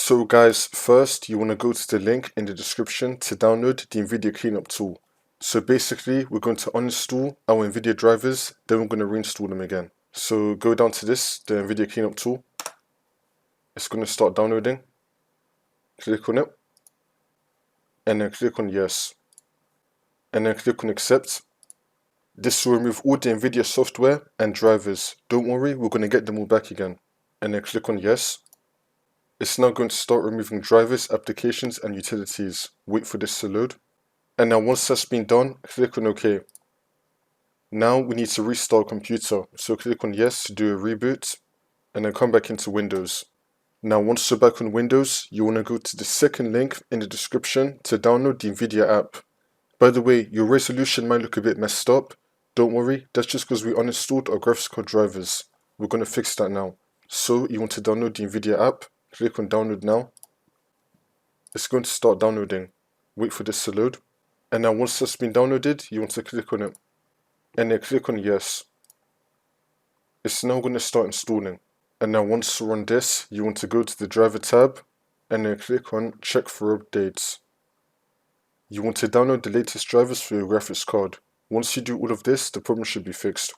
So guys, first you want to go to the link in the description to download the NVIDIA Cleanup tool. So basically we're going to uninstall our NVIDIA drivers, then we're going to reinstall them again. So go down to this, the NVIDIA Cleanup tool. It's going to start downloading. Click on it. And then click on yes. And then click on accept. This will remove all the NVIDIA software and drivers. Don't worry, we're going to get them all back again. And then click on yes. It's now going to start removing drivers, applications and utilities. Wait for this to load. And now once that's been done, click on OK. Now we need to restart computer. So click on yes to do a reboot. And then come back into Windows. Now once you're back on Windows, you want to go to the second link in the description to download the NVIDIA app. By the way, your resolution might look a bit messed up. Don't worry, that's just because we uninstalled our graphics card drivers. We're going to fix that now. So you want to download the NVIDIA app. Click on download now. It's going to start downloading. Wait for this to load. And now once that's been downloaded, you want to click on it. And then click on yes. It's now going to start installing. And now once you're on this, you want to go to the driver tab. And then click on check for updates. You want to download the latest drivers for your graphics card. Once you do all of this, the problem should be fixed.